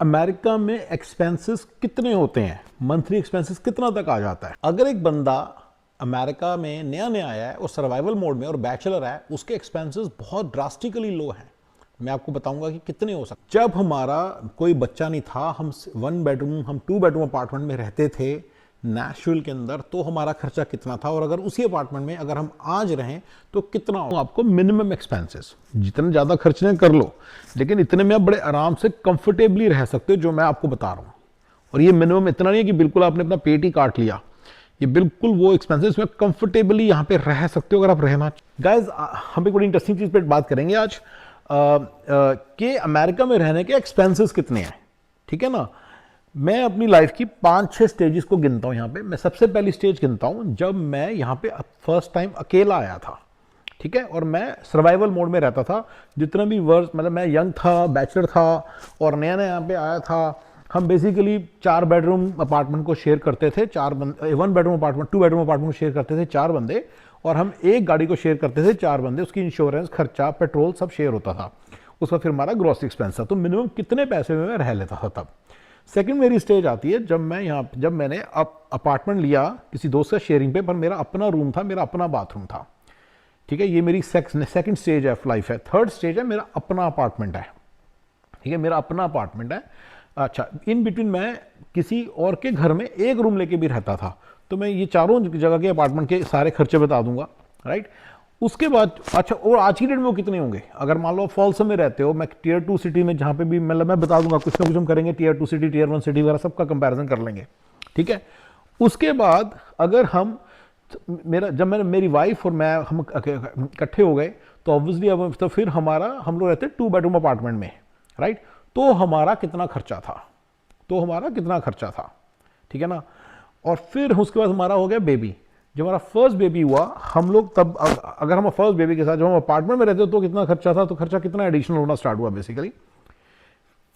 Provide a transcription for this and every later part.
America में expenses कितने होते हैं, मंथली एक्सपेंसेस कितना तक आ जाता है? अगर एक बंदा अमेरिका में नया नया आया है और सर्वाइवल मोड में और बैचलर है, उसके एक्सपेंसेस बहुत ड्रास्टिकली लो हैं। मैं आपको बताऊंगा कि कितने हो सकते। जब हमारा कोई बच्चा नहीं था, हम 1 बेडरूम हम 2 बेडरूम अपार्टमेंट में रहते थे नेशविल के अंदर, तो हमारा खर्चा कितना था, और अगर उसी अपार्टमेंट में अगर हम आज रहें तो कितना हो। आपको मिनिमम एक्सपेंसेस जितने ज़्यादा खर्चने कर लो, लेकिन इतने में आप बड़े आराम से कंफर्टेबली रह सकते हो, जो मैं आपको बता रहा हूँ। और ये मिनिमम इतना नहीं है कि बिल्कुल आपने अपना पेट ही काट लिया, ये बिल्कुल वो एक्सपेंसेस में कंफर्टेबली यहाँ पे रह सकते हो अगर आप रहना। गाइज, हम एक बड़ी इंटरेस्टिंग चीज़ पे बात करेंगे आज कि अमेरिका में रहने के एक्सपेंसेस कितने हैं। ठीक है ना। मैं अपनी लाइफ की 5-6 स्टेजेस को गिनता हूँ यहाँ पे। मैं सबसे पहली स्टेज गिनता हूँ जब मैं यहाँ पे फर्स्ट टाइम अकेला आया था। ठीक है। और मैं सर्वाइवल मोड में रहता था। जितना भी वर्ष, मतलब मैं यंग था, बैचलर था और नया नया यहाँ पे आया था। हम बेसिकली 4 बेडरूम अपार्टमेंट को शेयर करते थे, 1 बेडरूम अपार्टमेंट 2 बेडरूम अपार्टमेंट को शेयर करते थे 4 बंदे, और हम एक गाड़ी को शेयर करते थे 4 बंदे। उसकी इंश्योरेंस, खर्चा, पेट्रोल सब शेयर होता था। उसका फिर हमारा ग्रॉस एक्सपेंस था। तो मिनिमम कितने पैसे में मैं रह लेता था तब। सेकंड मेरी स्टेज आती है जब मैंने अपार्टमेंट लिया किसी दोस्त का शेयरिंग पे, पर मेरा अपना रूम था, मेरा अपना बाथरूम था। ठीक है। ये मेरी सेकंड स्टेज ऑफ लाइफ है। थर्ड स्टेज है मेरा अपना अपार्टमेंट है। ठीक है, मेरा अपना अपार्टमेंट है। अच्छा, इन बिटवीन मैं किसी और के घर में एक रूम लेके भी रहता था। तो मैं ये चारों जगह के अपार्टमेंट के सारे खर्चे बता दूंगा। राइट। उसके बाद अच्छा, और आज की डेट में वो कितने होंगे? अगर मान लो फॉल्स में रहते हो, मैं टियर 2 सिटी में जहाँ पे भी, मतलब मैं बता दूंगा, कुछ ना कुछ हम करेंगे, टियर 2 सिटी, टियर 1 सिटी वगैरह सबका कंपैरिजन कर लेंगे। ठीक है। उसके बाद अगर हम मेरी वाइफ और मैं हम इकट्ठे हो गए, तो ऑब्वियसली अब तो फिर हम लोग रहते 2 बेडरूम अपार्टमेंट में। राइट। तो हमारा कितना खर्चा था? ठीक है ना। और फिर उसके बाद हमारा हो गया बेबी। जब हमारा फर्स्ट बेबी हुआ, हम लोग तब, अगर हम फर्स्ट बेबी के साथ जब हम अपार्टमेंट में रहते तो कितना खर्चा था, तो खर्चा कितना एडिशनल होना स्टार्ट हुआ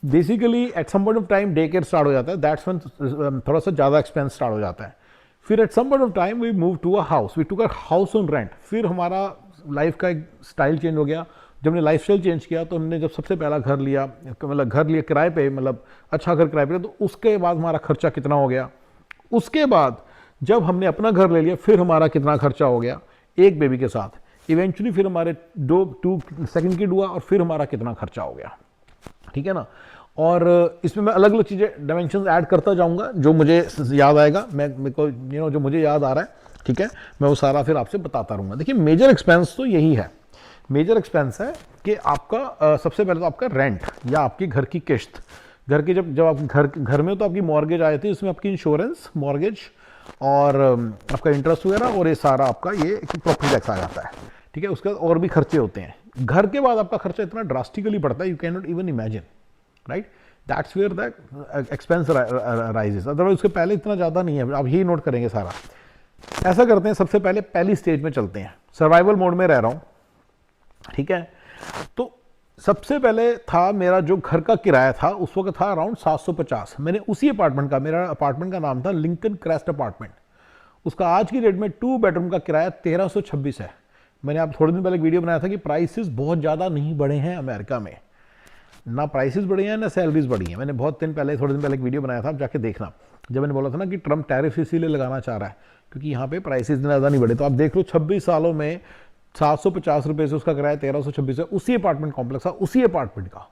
basically at some point of time day care start हो जाता है। दैट्स व्हेन थोड़ा सा ज़्यादा एक्सपेंस स्टार्ट हो जाता है। फिर at some point of time we move to a house, we took a house on rent. फिर हमारा लाइफ का एक स्टाइल चेंज हो गया। जब हमने लाइफ स्टाइल चेंज किया तो हमने जब सबसे पहला घर लिया, मतलब घर लिया किराए पे, मतलब अच्छा घर किराए पे, तो उसके बाद हमारा खर्चा कितना हो गया। उसके बाद जब हमने अपना घर ले लिया, फिर हमारा कितना खर्चा हो गया एक बेबी के साथ। इवेंचुअली फिर हमारे टू सेकंड किड हुआ, और फिर हमारा कितना खर्चा हो गया। ठीक है ना। और इसमें मैं अलग अलग चीज़ें, डायमेंशन ऐड करता जाऊंगा जो मुझे याद आएगा। मेरे को जो मुझे याद आ रहा है, ठीक है, मैं वो सारा फिर आपसे बताता रहूंगा। देखिए, मेजर एक्सपेंस तो यही है। मेजर एक्सपेंस है कि आपका सबसे पहले तो आपका रेंट या आपकी घर की किश्त। घर की जब आप घर में हो तो आपकी मॉर्गेज आई थी, उसमें आपकी इंश्योरेंस, मॉर्गेज और आपका इंटरेस्ट वगैरह, और ये सारा आपका ये प्रॉपर्टी टैक्स आ जाता है। ठीक है। उसके बाद और भी खर्चे होते हैं। घर के बाद आपका खर्चा इतना ड्रास्टिकली बढ़ता है, you can not even imagine. Right. That's where the expense rises. Otherwise उसके पहले इतना ज़्यादा नहीं है। आप यही नोट करेंगे सारा। ऐसा करते हैं, सबसे पहले पहली स्टेज में चलते हैं। सर्वाइवल मोड में रह रहा हूँ। ठीक है। तो सबसे पहले था मेरा जो घर का किराया था, उस वक्त था अराउंड 750। मैंने उसी अपार्टमेंट का, मेरा अपार्टमेंट का नाम था लिंकन क्रेस्ट अपार्टमेंट। उसका आज की डेट में 2 बेडरूम का किराया 1326 है। मैंने आप थोड़े दिन पहले एक वीडियो बनाया था कि प्राइसेस बहुत ज़्यादा नहीं बढ़े हैं अमेरिका में। ना प्राइसेस बढ़ी हैं ना सैलरीज बढ़ी हैं। मैंने थोड़े दिन पहले एक वीडियो बनाया था, आप जाके देखना। जब मैंने बोला था ना कि ट्रम्प टैरिफ इसीलिए लगाना चाह रहा है क्योंकि यहाँ पे प्राइसेस ज़्यादा नहीं बढ़े। तो आप देख लो, 26 सालों में 750 रुपये से उसका किराया 1326 है। उसी अपार्टमेंट कॉम्प्लेक्स का, उसी अपार्टमेंट का,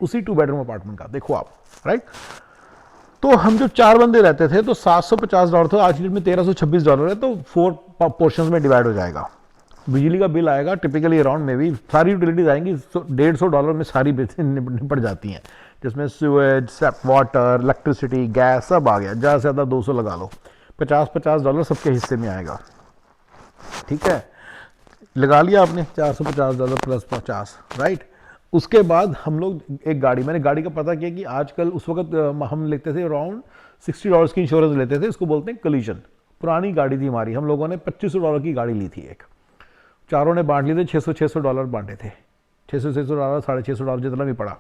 उसी 2 बेडरूम अपार्टमेंट का। देखो आप। राइट। तो हम जो 4 बंदे रहते थे तो $750 था। आज की डेट में $1326 है, तो 4 पोर्शंस में डिवाइड हो जाएगा। बिजली का बिल आएगा टिपिकली अराउंड में भी सारी यूटिलिटीज आएंगी $150 में सारी निपट जाती हैं, जिसमें सीवेज, सेप वाटर, इलेक्ट्रिसिटी, गैस सब आ गया। ज़्यादा से ज़्यादा 200 लगा लो, $50 सबके हिस्से में आएगा। ठीक है। लगा लिया आपने $450 प्लस 50। राइट। उसके बाद हम लोग मैंने गाड़ी का पता किया कि आजकल, उस वक्त हम लेते थे अराउंड $60 की इंश्योरेंस लेते थे। इसको बोलते हैं कलीजन। पुरानी गाड़ी थी हमारी, हम लोगों ने $2500 की गाड़ी ली थी एक। चारों ने बांट लिए थे, $600 बांटे थे। $600 $650 जितना भी पड़ा।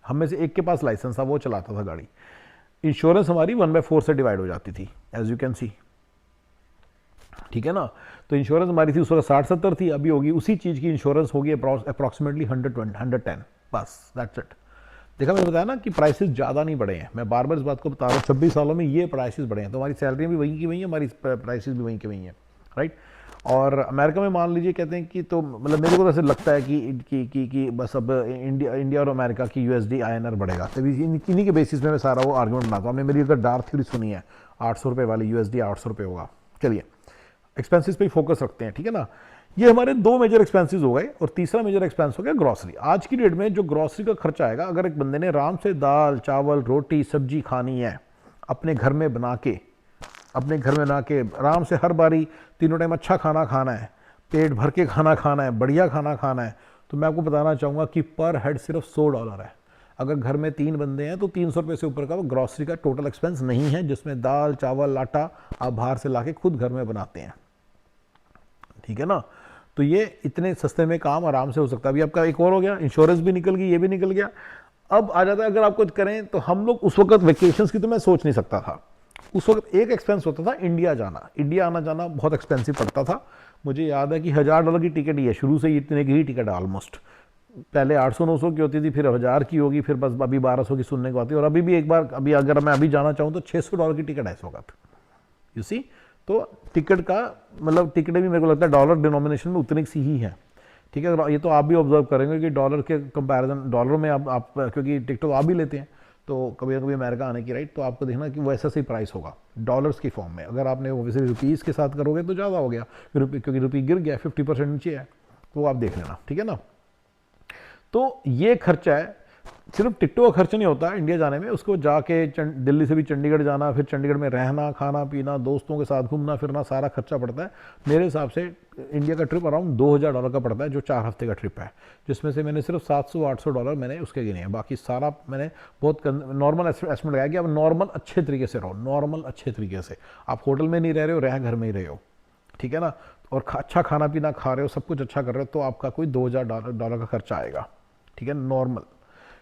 हम में से एक के पास लाइसेंस था, वो चलाता था गाड़ी। इंश्योरेंस हमारी 1/4 से डिवाइड हो जाती थी, एज यू कैन सी। ठीक है ना। तो इंश्योरेंस हमारी थी उस वक्त 60-70 थी, अभी होगी उसी चीज़ की इंश्योरेंस होगी अप्रॉक्सीमेटली 110, बस दैट्स इट। देखा मैंने बताया ना कि प्राइसेस ज़्यादा नहीं बढ़े हैं, मैं बार बार इस बात को बता रहा हूँ, 26 सालों में ये प्राइसेस बढ़े हैं, तो हमारी सैलरियाँ भी वहीं की वहीं हैं, हमारी प्राइसेस भी वहीं की वहीं हैं, राइट। और अमेरिका में मान लीजिए कहते हैं कि, तो मतलब मेरे को तो ऐसे लगता है कि बस अब इंडिया और अमेरिका की यूएसडी आईएनआर बढ़ेगा, तभी इन्हीं के बेसिस में मैं सारा वो आर्गूमेंट बनाता हूँ। आपने मेरी अगर डार्क थ्योरी सुनी है, 800 रुपये वाली यूएसडी 800 रुपये होगा। चलिए एक्सपेंसेस पे ही फोकस रखते हैं, ठीक है ना। ये हमारे दो मेजर एक्सपेंसेस हो गए, और तीसरा मेजर एक्सपेंस हो गया ग्रॉसरी। आज की डेट में जो ग्रॉसरी का खर्चा आएगा, अगर एक बंदे ने आराम से दाल चावल रोटी सब्जी खानी है अपने घर में बना के, आराम से हर बारी तीनों टाइम अच्छा खाना खाना है, पेट भर के खाना खाना है, बढ़िया खाना खाना है, तो मैं आपको बताना चाहूँगा कि पर हेड सिर्फ $100 है। अगर घर में 3 बंदे हैं तो 300 रुपये से ऊपर का वो ग्रॉसरी का टोटल एक्सपेंस नहीं है, जिसमें दाल चावल आटा आप बाहर से ला के खुद घर में बनाते हैं, ठीक है ना। तो ये इतने सस्ते में काम आराम से हो सकता है। अभी आपका एक और हो गया, इंश्योरेंस भी निकल गई, ये भी निकल गया। अब आ जाता है अगर आप कुछ करें, तो हम लोग उस वक्त वेकेशंस की तो मैं सोच नहीं सकता था। उस वक्त एक एक्सपेंस होता था इंडिया जाना, इंडिया आना जाना बहुत एक्सपेंसिव पड़ता था। मुझे याद है कि $1000 की टिकट ही है, शुरू से ही इतने की ही टिकट है ऑलमोस्ट। पहले 800-900 की होती थी, फिर 1000 की होगी, फिर बस अभी 1200 की सुनने को आती है। और अभी भी एक बार अभी अगर मैं अभी जाना चाहूँ तो $600 की टिकट है इस वक्त, यू सी। तो टिकट का मतलब टिकटें भी मेरे को लगता है डॉलर डिनोमिनेशन में उतनी सी ही है, ठीक है। ये तो आप भी ऑब्जर्व करेंगे कि डॉलर के कंपैरिजन डॉलरों में आप क्योंकि टिकट तो आप भी लेते हैं, तो कभी ना कभी अमेरिका आने की, राइट, तो आपको देखना कि वैसा सही प्राइस होगा डॉलर्स की फॉर्म में। अगर आपने ओबियसली रुपीज़ के साथ करोगे तो ज़्यादा हो गया, क्योंकि रुपये गिर गया 50% नीचे है, तो आप देख लेना, ठीक है ना। तो ये खर्चा है, सिर्फ टिकटों का खर्च नहीं होता इंडिया जाने में, उसको जाके दिल्ली से भी चंडीगढ़ जाना, फिर चंडीगढ़ में रहना खाना पीना दोस्तों के साथ घूमना फिरना सारा खर्चा पड़ता है। मेरे हिसाब से इंडिया का ट्रिप अराउंड $2000 का पड़ता है, जो 4 हफ्ते का ट्रिप है, जिसमें से मैंने सिर्फ $700-800 मैंने उसके गिने हैं, बाकी सारा मैंने बहुत नॉर्मल एस्टिमेट लगाया कि आप नॉर्मल अच्छे तरीके से रहो, नॉर्मल अच्छे तरीके से। आप होटल में नहीं रह रहे हो, रह घर में ही रहे हो, ठीक है ना, और अच्छा खाना पीना खा रहे हो, सब कुछ अच्छा कर रहे हो, तो आपका कोई $2000 का खर्चा आएगा, ठीक है, नॉर्मल,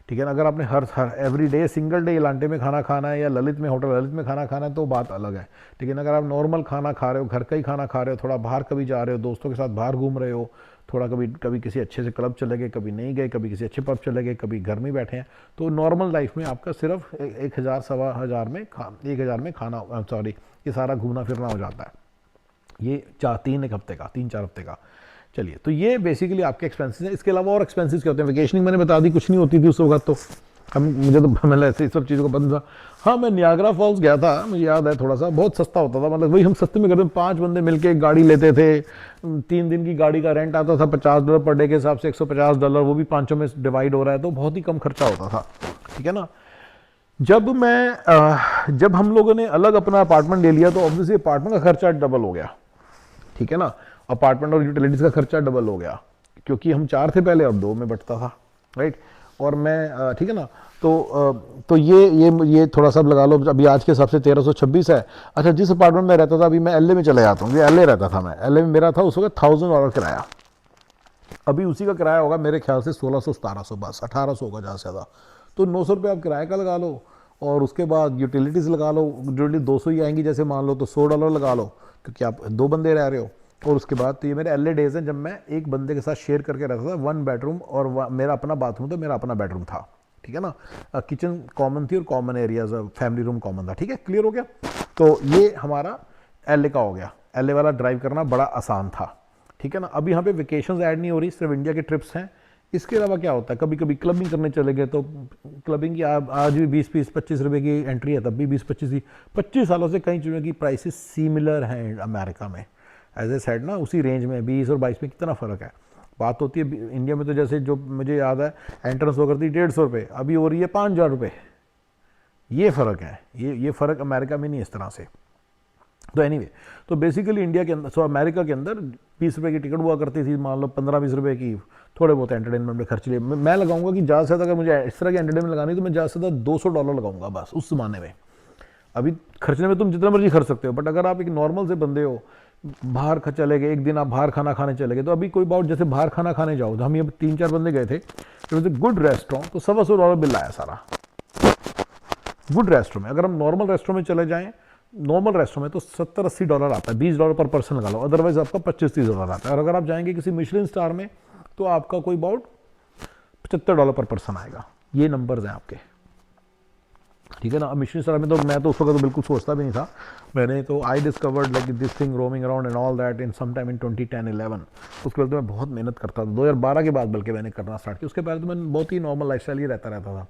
ठीक है ना। अगर आपने हर एवरी डे सिंगल डे इलांटे में खाना खाना है या ललित में होटल ललित में खाना खाना है तो बात अलग है, ठीक है ना। अगर आप नॉर्मल खाना खा रहे हो, घर का ही खाना खा रहे हो, थोड़ा बाहर कभी जा रहे हो, दोस्तों के साथ बाहर घूम रहे हो, थोड़ा कभी किसी अच्छे से क्लब चले गए, कभी नहीं गए, कभी किसी अच्छे पब चले गए, कभी घर में बैठे हैं, तो नॉर्मल लाइफ में आपका सिर्फ 1000-1500 में 1000 में खाना, सॉरी, ये सारा घूमना फिरना हो जाता है। ये 3-4 हफ्ते का। चलिए, तो ये बेसिकली आपके एक्सपेंसेस हैं। इसके अलावा और एक्सपेंसेस क्या होते हैं? वेकेशनिंग मैंने बता दी, कुछ नहीं होती थी उस वक्त, तो मुझे तो मतलब ऐसे इस सब चीज़ों को पता था। हाँ, मैं नियाग्रा फॉल्स गया था, मुझे याद है, थोड़ा सा बहुत सस्ता होता था, मतलब वही हम सस्ते में करते, 5 बंदे मिलके एक गाड़ी लेते थे, 3 दिन की गाड़ी का रेंट आता था $50 पर डे के हिसाब से, $150, वो भी 5 में डिवाइड हो रहा है, तो बहुत ही कम खर्चा होता था, ठीक है ना। जब हम लोगों ने अलग अपना अपार्टमेंट ले लिया, तो ऑब्वियसली अपार्टमेंट का खर्चा डबल हो गया, ठीक है ना। अपार्टमेंट और यूटिलिटीज़ का खर्चा डबल हो गया, क्योंकि हम 4 थे पहले, अब 2 में बंटता था, राइट। और मैं ठीक है ना, तो ये थोड़ा सा लगा लो, अभी आज के हिसाब से 1326 है। अच्छा, जिस अपार्टमेंट में रहता था, अभी मैं एलए में चले जाता हूँ, एलए रहता था मैं, एलए में मेरा था उस वक्त $1000 किराया, अभी उसी का किराया होगा मेरे ख्याल से 1600-1700, बस 1800 होगा ज़्यादा से ज़्यादा। तो 900 रुपये आप किराए का लगा लो, और उसके बाद यूटिलिटीज़ लगा लो, यूटिलिटी 200 ही आएंगी जैसे मान लो, तो $100 लगा लो, क्योंकि आप 2 बंदे रह रहे हो। और उसके बाद तो ये मेरे एलए डेज हैं जब मैं एक बंदे के साथ शेयर करके रहता था, 1 बेडरूम, और मेरा अपना बाथरूम था, मेरा अपना बेडरूम था, ठीक है ना। किचन कॉमन थी और common areas, family room common था, ठीक है, क्लियर हो गया। तो ये हमारा एलए का हो गया, एलए वाला ड्राइव करना बड़ा आसान था, ठीक है ना। अभी यहाँ पे वेकेशंस ऐड नहीं हो रही, सिर्फ इंडिया के ट्रिप्स हैं। इसके अलावा क्या होता है, कभी कभी क्लबिंग करने चले गए, तो क्लबिंग की आज भी 20-25 रुपये की एंट्री है, तब भी 20-25 थी। 25 सालों से कई चीज़ों की प्राइसेस सिमिलर हैं अमेरिका में, एज ए सेड ना, उसी रेंज में 20 और 22 में कितना फ़र्क है। बात होती है इंडिया में, तो जैसे जो मुझे याद है एंट्रेंस हो करती 150 रुपये, अभी हो रही है 5000 रुपये, ये फ़र्क है, ये फ़र्क अमेरिका में नहीं इस तरह से। तो एनीवे, तो बेसिकली इंडिया के अंदर, अमेरिका के अंदर 20 रुपये की टिकट हुआ करती थी, मान लो 15-20 रुपये की, थोड़े बहुत एंटरटेनमेंट में खर्च लिए। मैं लगाऊंगा कि ज़्यादा से ज़्यादा, अगर मुझे इस तरह की एंटरटेनमेंट लगानी तो मैं ज़्यादा से ज़्यादा $200 लगाऊंगा बस उस ज़माने में। अभी खर्चने में तुम जितना मर्जी खर्च सकते हो, बट अगर आप एक नॉर्मल से बंदे हो, बाहर चले गए, एक दिन आप बाहर खाना खाने चले गए, तो अभी कोई बात, जैसे बाहर खाना खाने जाओ, तो हम ये 3-4 बंदे गए थे, it was a good restaurant, तो $125 बिल आया सारा, गुड रेस्टोरेंट में। अगर हम नॉर्मल रेस्टोरेंट में चले जाएं, नॉर्मल रेस्टोरेंट में तो $70-80 आता है, $20 पर पर्सन लगा लो, अदरवाइज आपका $25-30 आता है। और अगर आप जाएंगे किसी मिशलिन स्टार में, तो आपका कोई अबाउट $75 पर पर्सन आएगा, ये नंबर्स हैं आपके, ठीक है ना। अब मिशन स्टार में तो मैं तो उस वक्त तो बिल्कुल सोचता भी नहीं था। मैंने तो I discovered like this thing roaming around and all that in some time in 2010-11। उसके बाद तो मैं बहुत मेहनत करता था, 2012 के बाद बल्कि मैंने करना स्टार्ट किया। उसके बाद तो मैं बहुत ही नॉर्मल लाइफस्टाइल ही रहता था।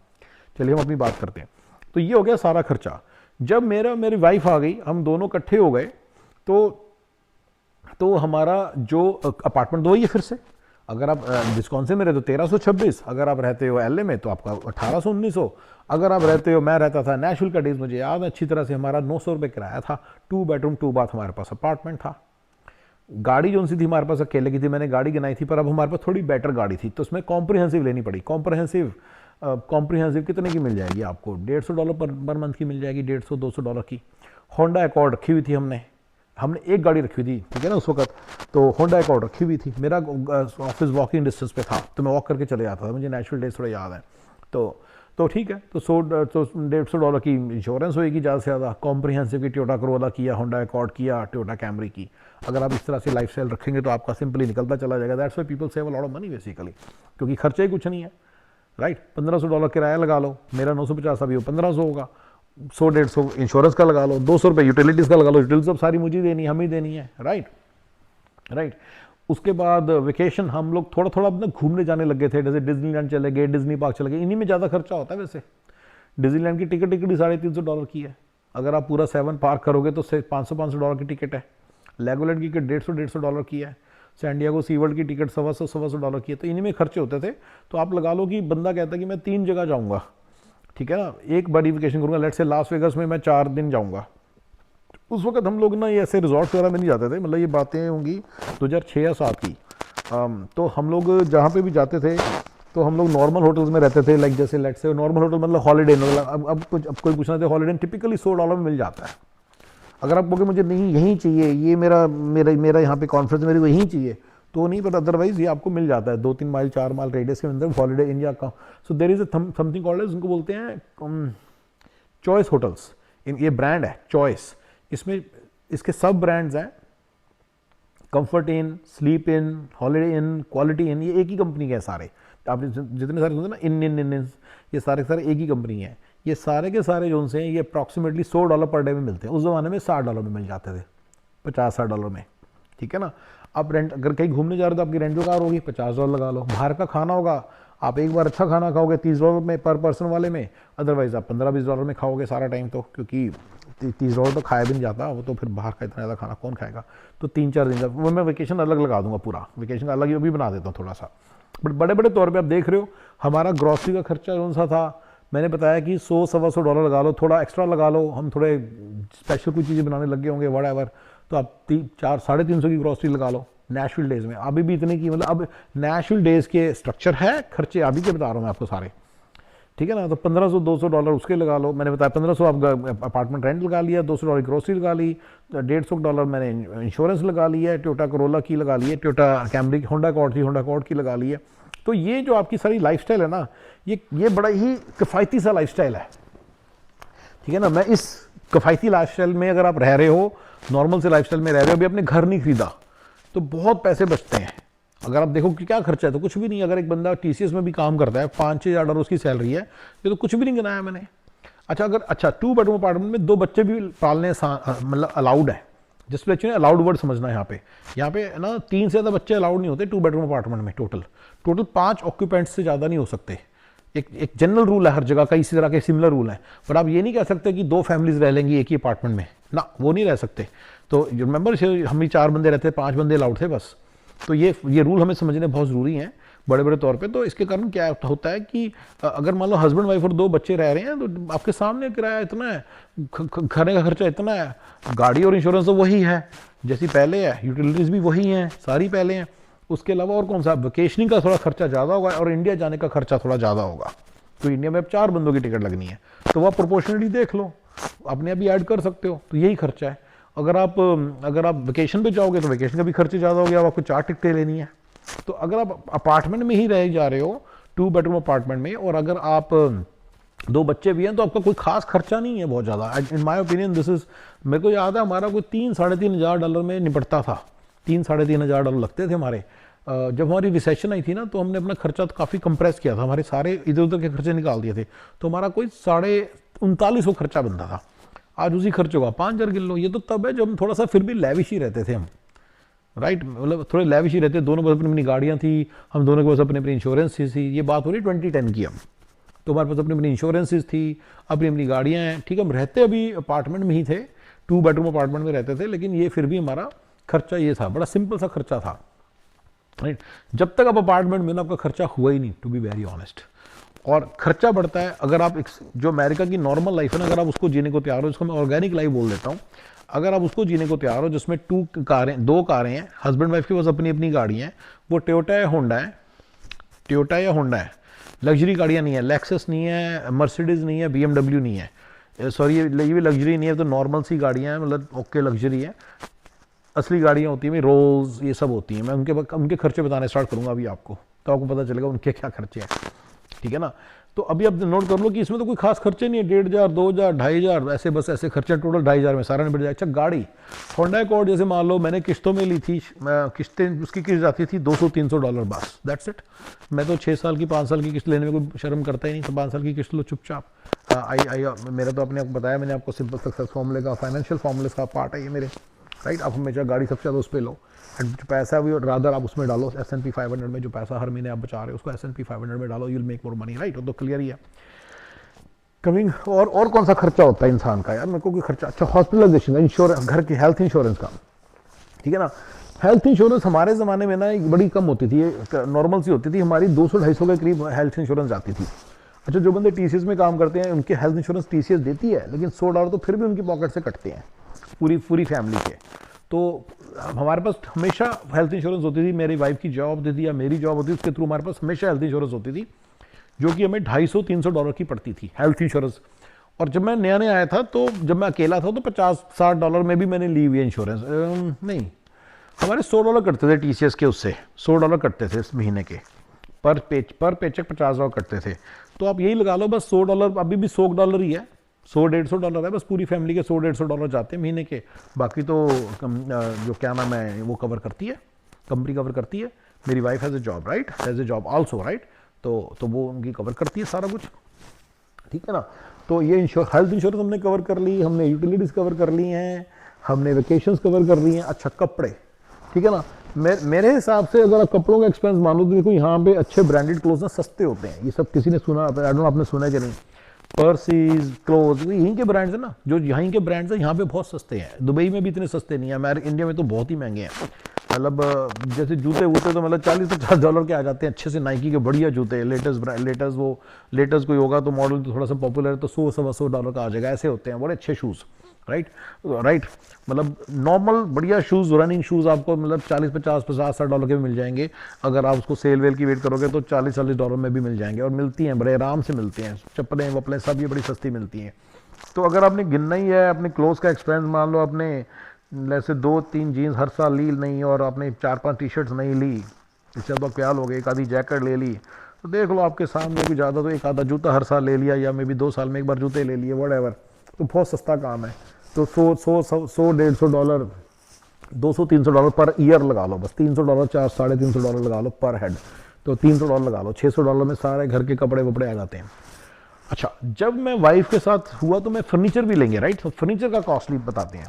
चलिए हम अपनी बात करते हैं। तो ये हो गया सारा खर्चा। जब मेरी वाइफ आ गई, हम दोनों इकट्ठे हो गए, तो हमारा जो अपार्टमेंट तो वही है फिर से। अगर आप विस्कॉन्सिन में रहते हो 1326, अगर आप रहते हो एलए में तो आपका 1800-1900, अगर आप रहते हो, मैं रहता था नेशनल का डेज, मुझे याद है अच्छी तरह से, हमारा 900 रुपये किराया था। 2 बेडरूम 2 बाथ हमारे पास अपार्टमेंट था। गाड़ी जो सी थी हमारे पास अकेले की थी, मैंने गाड़ी गिनाई थी, पर अब हमारे पास थोड़ी बेटर गाड़ी थी, तो उसमें कॉम्प्रिहेंसिव लेनी पड़ी। कॉम्प्रिहेंसिव कितने की मिल जाएगी आपको? $150 पर मंथ की मिल जाएगी, $150-200 की। होंडा अकॉर्ड रखी हुई थी हमने एक गाड़ी रखी हुई थी, ठीक है ना उस वक्त, तो होंडा अकॉर्ड रखी हुई थी। मेरा ऑफिस वॉकिंग डिस्टेंस पे था, तो मैं वॉक करके चले जाता था। मुझे नेचुरल डेज थोड़ा याद है। तो ठीक है, तो $150 की इंश्योरेंस होएगी ज़्यादा से ज़्यादा। कॉम्प्रिहेंसिव की टोयोटा करोला किया, होंडा अकॉर्ड किया, टोयोटा कैमरी की। अगर आप इस तरह से लाइफस्टाइल रखेंगे तो आपका सिंपली निकलता चला जाएगा। That's why people save a lot of money basically, क्योंकि खर्चा ही कुछ नहीं है, राइट। $1500 किराया लगा लो, मेरा 950, अभी वो 1500 होगा। 100-150 इंश्योरेंस का लगा लो, 200 रुपये यूटिलिटीज़ का लगा लो। यूटिलिटीज अब सारी मुझे देनी है, हम ही देनी है, राइट। उसके बाद वेकेशन हम लोग थोड़ा थोड़ा अपना घूमने जाने लगे थे, जैसे डिज्नीलैंड चले गए, डिज्नी पार्क चले गए। इन्हीं में ज़्यादा खर्चा होता है वैसे। डिज्नीलैंड की टिकट ही $350 की है। अगर आप पूरा 7 पार्क करोगे तो $500 की टिकट है। लेगोलैंड की टिकट $150 की है। सैन डिएगो सी वर्ल्ड की टिकट $125 की है। तो इन्हीं में खर्चे होते थे। तो आप लगा लो कि बंदा कहता है कि मैं 3 जगह जाऊँगा, ठीक है ना, एक बड़ी वेकेशन करूँगा। लेट्स से लास वेगस में मैं 4 दिन जाऊँगा। उस वक्त हम लोग ना ये ऐसे रिजॉर्ट्स वगैरह में नहीं जाते थे, मतलब ये बातें होंगी 2006 या 7 की। तो हम लोग जहाँ पे भी जाते थे तो हम लोग नॉर्मल होटल्स में रहते थे, लाइक जैसे लेट्स से नॉर्मल होटल मतलब हॉलिडे, मतलब अब कोई पूछना था हॉलिडे टिपिकली $100 में मिल जाता है। अगर आप बोलोगे मुझे नहीं यहीं चाहिए, ये मेरा यहाँ पे कॉन्फ्रेंस मेरे को यहीं चाहिए, तो नहीं, पर अदरवाइज ये आपको मिल जाता है 2-3 माइल 4 माइल रेडियस के अंदर हॉलिडे इंडिया का। So there is something called, उनको बोलते हैं चॉइस होटल्स। ये ब्रांड है चॉइस, इसमें इसके सब ब्रांड्स हैं, Comfort Inn, Sleep Inn, Holiday Inn, Quality Inn, ये एक ही कंपनी के हैं सारे। आपने जितने सारे सुनते ना इन, ये सारे एक ही कंपनी है। ये सारे के सारे जो उनसे हैं ये अप्रॉक्सीमेटली $100 पर डे में मिलते हैं। उस ज़माने में $60 में मिल जाते थे, $50-60 में, ठीक है ना। आप रेंट अगर कहीं घूमने जा रहे हो तो आपकी रेंट जो कार होगी $50 लगा लो। बाहर का खाना होगा, आप एक बार अच्छा खाना खाओगे $30 में पर पर्सन वाले में, अदरवाइज आप $15-20 में खाओगे सारा टाइम, तो क्योंकि $30 तो खाया भी नहीं जाता, वो तो फिर बाहर का इतना ज़्यादा खाना कौन खाएगा। तो 3-4 दिन का वो मैं वेकेशन अलग लगा दूंगा, पूरा वेकेशन का अलग ही भी बना देता हूँ थोड़ा सा। बट बड़े बड़े तौर पे आप देख रहे हो हमारा ग्रॉसरी का खर्चा कौन सा था, मैंने बताया कि $100-125 लगा लो, थोड़ा एक्स्ट्रा लगा लो, हम थोड़े स्पेशल कुछ चीज़ें बनाने लग गए होंगे व्हाटएवर, तो आप 300-400-350 की ग्रॉसरी लगा लो नेशनल डेज़ में। अभी भी इतने की, मतलब अब नेशनल डेज़ के स्ट्रक्चर है खर्चे, अभी के बता रहा हूँ मैं आपको सारे, ठीक है ना। तो $1500-200 उसके लगा लो। मैंने बताया 1500 आप अपार्टमेंट रेंट लगा लिया, $200 ग्रोसरी लगा ली, $150 मैंने इंश्योरेंस लगा लिया है, टोयोटा करोला की लगा ली है, टोयोटा कैमरी होंडा अकॉर्ड थी, होंडा अकॉर्ड की लगा ली है। तो ये जो आपकी सारी लाइफस्टाइल है ना, ये बड़ा ही किफ़ायती सा लाइफस्टाइल है, ठीक है ना। मैं इस किफ़ायती लाइफस्टाइल में अगर आप रह रहे हो, नॉर्मल से लाइफस्टाइल में रह रहे हो, अभी आपने घर नहीं खरीदा तो बहुत पैसे बचते हैं। अगर आप देखो कि क्या खर्चा है तो कुछ भी नहीं। अगर एक बंदा TCS में भी काम करता है, $5-6 उसकी सैलरी है, ये तो कुछ भी नहीं गिनाया मैंने। अच्छा 2 बेडरूम अपार्टमेंट में 2 बच्चे भी पालने मतलब अलाउड है। जस्ट एक्चुअली अलाउड वर्ड समझना है यहाँ पे ना, 3 से ज़्यादा बच्चे अलाउड नहीं होते 2 बेडरूम अपार्टमेंट में। टोटल 5 ऑक्यूपेंट्स से ज़्यादा नहीं हो सकते। एक जनरल रूल है हर जगह का, इसी तरह के सिमिलर रूल है। पर आप ये नहीं कह सकते कि 2 फैमिलीज रह लेंगी एक ही अपार्टमेंट में ना, वो नहीं रह सकते। तो रिमेंबर हम ही 4 बंदे रहते, 5 बंदे अलाउड थे बस। तो ये रूल हमें समझने बहुत ज़रूरी हैं बड़े बड़े तौर पे। तो इसके कारण क्या होता है कि अगर मान लो हस्बैंड वाइफ और 2 बच्चे रह रहे हैं तो आपके सामने किराया इतना है, खाने का खर्चा इतना है, गाड़ी और इंश्योरेंस तो वही है जैसी पहले है, यूटिलिटीज़ भी वही हैं, सारी पहले हैं। उसके अलावा और कौन सा, वेकेशनिंग का थोड़ा खर्चा ज़्यादा होगा और इंडिया जाने का खर्चा थोड़ा ज़्यादा होगा। तो इंडिया में अब 4 बंदों की टिकट लगनी है, तो वह प्रोपोर्शनली देख लो, अपने अभी ऐड कर सकते हो। तो यही खर्चा है। अगर आप वेकेशन पे जाओगे तो वेकेशन का भी खर्चे ज़्यादा हो गया, आपको 4 टिकटें लेनी है। तो अगर आप अपार्टमेंट में ही रह जा रहे हो, 2 बेडरूम अपार्टमेंट में, और अगर आप 2 बच्चे भी हैं तो आपका कोई खास खर्चा नहीं है बहुत ज़्यादा। इन माई ओपिनियन दिस इज, मेरे को याद है हमारा कोई $3-3.5 हजार में निपटता था। $3-3.5 हजार लगते थे हमारे जब हमारी रिसेशन आई थी ना, तो हमने अपना खर्चा तो काफ़ी कंप्रेस किया था, हमारे सारे इधर उधर के खर्चे निकाल दिए थे, तो हमारा कोई 39,500 खर्चा बनता था। आज उसी खर्चों का 5,000 गिन लो। ये तो तब है जब हम थोड़ा सा फिर भी लैविश ही रहते थे हम, राइट, मतलब थोड़े लैविश ही रहते, दोनों के पास अपनी अपनी गाड़ियाँ थी, हम दोनों के पास अपनी अपनी इंश्योरेंस थी। ये बात हो रही 2010 की। हम तो हमारे पास अपनी अपनी इंश्योरेंसेज थी, अपनी अपनी गाड़ियाँ हैं, ठीक है। हम रहते अभी अपार्टमेंट में ही थे, 2 बेडरूम अपार्टमेंट में रहते थे, लेकिन ये फिर भी हमारा खर्चा ये था, बड़ा सिंपल सा खर्चा था, राइट। जब तक आप अपार्टमेंट में ना, आपका खर्चा हुआ ही नहीं, टू बी वेरी ऑनेस्ट। और खर्चा बढ़ता है अगर आप जो अमेरिका की नॉर्मल लाइफ है ना, अगर आप उसको जीने को तैयार हो, जिसको मैं ऑर्गेनिक लाइफ बोल देता हूँ, अगर आप उसको जीने को तैयार हो, जिसमें 2 कारें हैं, हस्बैंड वाइफ के पास अपनी अपनी गाड़ियाँ हैं, वो टोयोटा या होंडा है, लग्जरी गाड़ियाँ नहीं है, लेक्सस नहीं है, मर्सिडीज नहीं है, BMW नहीं है, सॉरी ये भी लग्जरी नहीं है, तो नॉर्मल सी गाड़ियाँ हैं, मतलब ओके लग्जरी है। असली गाड़ियाँ होती हैं भाई, रोल्स ये सब होती हैं। मैं उनके खर्चे बताने स्टार्ट करूँगा अभी आपको, तो आपको पता चलेगा उनके क्या खर्चे हैं, ठीक है ना। तो अभी आप नोट कर लो कि इसमें तो कोई खास खर्चे नहीं है, 1,500, 2,000, 2,500 ऐसे, बस ऐसे खर्चे, टोटल 2,500 में सारा निपट जाए। अच्छा, गाड़ी होंडा अकॉर्ड जैसे मान लो मैंने किस्तों में ली थी, किस्तें उसकी किस्त जाती थी $200-300 बस, दैट्स इट। मैं तो 6 साल की 5 साल की किस्त लेने में कोई शर्म करता ही नहीं, तो 5 साल की किस्त लो चुपचाप। मेरा तो अपने आपको बताया मैंने आपको, सिंपल सक्सेस फॉर्मूले का, फाइनेंशियल फॉर्मूले का पार्ट है ये मेरे, राइट। आप हमेशा गाड़ी सबसे ज़्यादा उस पर लो, एंड जो पैसा भी रादर आप उसमें डालो, S&P 500 में जो पैसा हर महीने आप बचा रहे हो उसको S&P 500 में डालो, you will make more money, right. वो तो क्लियर ही है। कमिंग और कौन सा खर्चा होता है इंसान का यार, मेरे को कोई खर्चा, अच्छा हॉस्पिटलाइजेशन का, इंश्योरेंस, घर की हेल्थ इंश्योरेंस का, ठीक है ना। हेल्थ इंश्योरेंस हमारे ज़माने में ना एक बड़ी कम होती थी, नॉर्मल सी होती थी, हमारी 200-250 के करीब हेल्थ इंश्योरेंस आती थी। अच्छा, जो बंदे TCS में काम करते हैं उनके हेल्थ इंश्योरेंस TCS देती है, लेकिन $100 तो फिर भी उनकी पॉकेट से कटते हैं, पूरी फैमिली के। तो हमारे पास हमेशा हेल्थ इंश्योरेंस होती थी, मेरी वाइफ की जॉब होती थी या मेरी जॉब होती थी, उसके थ्रू हमारे पास हमेशा हेल्थ इंश्योरेंस होती थी, जो कि हमें $250-300 की पड़ती थी हेल्थ इंश्योरेंस। और जब मैं नया आया था, तो जब मैं अकेला था, तो $50-60 में भी मैंने ली हुई है इंश्योरेंस। नहीं, हमारे $100 कटते थे TCS के, उससे $100 कटते थे इस महीने के, पर पेचेक $50 कटते थे। तो आप यही लगा लो बस $100, अभी भी $100 ही है, $100-150 है, बस पूरी फैमिली के $100-150 जाते हैं महीने के। बाकी तो जो क्या नाम है वो कवर करती है, कंपनी कवर करती है। मेरी wife has a job, right, has a job also, right, तो वो उनकी कवर करती है सारा कुछ, ठीक है ना। तो ये हेल्थ इंश्योरेंस हमने कवर कर ली, हमने यूटिलिटीज़ कवर कर ली हैं, हमने वेकेशंस कवर कर ली हैं। अच्छा, कपड़े, ठीक है ना। मेरे हिसाब से अगर आप कपड़ों का एक्सपेंस मानो तो देखो, यहाँ पे अच्छे ब्रांडेड क्लोथ ना सस्ते होते हैं। ये सब किसी ने सुना, आई डोंट नो आपने सुना है कि नहीं, पर्सीज, क्लोथ, यहीं के ब्रांड्स हैं ना, जो यहीं के ब्रांड्स हैं, यहाँ पे बहुत सस्ते हैं। दुबई में भी इतने सस्ते नहीं है, हमारे इंडिया में तो बहुत ही महंगे हैं। मतलब जैसे जूते वूते तो मतलब $40-50 के आ जाते हैं, अच्छे से नाइकी के बढ़िया जूते, लेटेस्ट कोई होगा तो मॉडल तो थोड़ा सा पॉपुलर है, तो $100-125 का आ जाएगा, ऐसे होते हैं बड़े अच्छे शूज़, राइट। मतलब नॉर्मल बढ़िया शूज़, रनिंग शूज़ आपको मतलब $40-50-$60 के भी मिल जाएंगे। अगर आप उसको सेल वेल की वेट करोगे तो $40-40 में भी मिल जाएंगे, और मिलती हैं, बड़े आराम से मिलती हैं। चप्पलें वप्पलें सब ये बड़ी सस्ती मिलती हैं। तो अगर आपने गिनना ही है अपने क्लोथ्स का एक्सपेंस, मान लो आपने जैसे 2-3 जीन्स हर साल ली नहीं, और आपने 4-5 टी-शर्ट्स नहीं ली, इससे अब ख्याल हो गया, एक आधी जैकेट ले ली, तो देख लो आपके सामने भी ज़्यादा तो एक आधा जूता हर साल ले लिया, या मे भी 2 साल में एक बार जूते ले लिए, व्हाटएवर, तो बहुत सस्ता काम है। तो $100-150, $200-300 पर ईयर लगा लो, बस $300, $350 लगा लो पर हेड, तो $300 लगा लो, $600 में सारे घर के कपड़े वपड़े आ जाते हैं। अच्छा, जब मैं वाइफ के साथ हुआ तो मैं फर्नीचर भी लेंगे, राइट। तो फर्नीचर का कॉस्टली बताते हैं।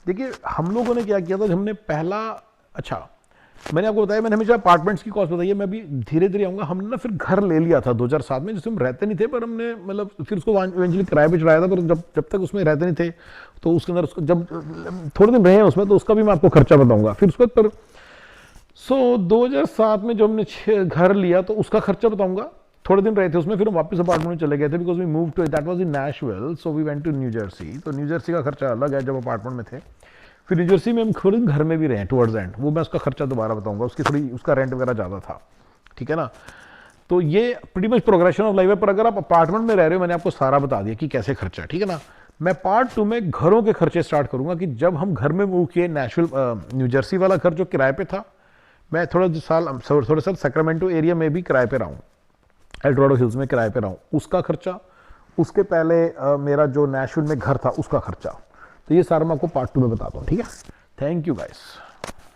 देखिए हम लोगों ने क्या किया था, हमने पहला, अच्छा मैंने आपको बताया, मैंने हमेशा अपार्टमेंट्स की कॉस्ट बताई है, मैं भी धीरे धीरे आऊँगा। हमने ना फिर घर ले लिया था 2007 में, जिसमें हम रहते नहीं थे, पर हमने मतलब फिर उसको इवेंचुअली किराए पे चढ़ाया था, पर जब तक उसमें रहते नहीं थे, तो उसके अंदर उसको जब थोड़े दिन रहे हैं उसमें, तो उसका भी मैं आपको खर्चा बताऊँगा फिर उसके पर। 2007 में जो हमने घर लिया, तो उसका खर्चा बताऊँगा। थोड़े दिन रहे थे उसमें, फिर हम वापस अपार्टमेंट में चले गए थे, because we move to, that was in Nashville, so we went to New Jersey. तो न्यू जर्सी का खर्चा अलग है जब अपार्टमेंट में थे। फिर न्यू जर्सी में हम खुद घर में भी रहे टुवर्ड्स एंड, वो मैं उसका खर्चा दोबारा बताऊंगा, उसका रेंट वगैरह ज़्यादा था, ठीक है ना। तो ये pretty much progression of life है। पर अगर आप अपार्टमेंट में रह रहे हो, मैंने आपको सारा बता दिया कि कैसे खर्चा है, ठीक है ना। मैं पार्ट 2 में घरों के खर्चे स्टार्ट करूंगा, कि जब हम घर में मूव किए, नैशविल न्यू जर्सी वाला घर जो किराए पे था, मैं थोड़े साल सैक्रामेंटो एरिया में भी किराए पे रहा हूँ, एल्डोराडो हिल्स में किराए पे रहा हूँ, उसका खर्चा, उसके पहले मेरा जो नैशविल में घर था उसका खर्चा। तो ये सारा मैं आपको पार्ट 2 में बताता हूँ, ठीक है। Thank you guys.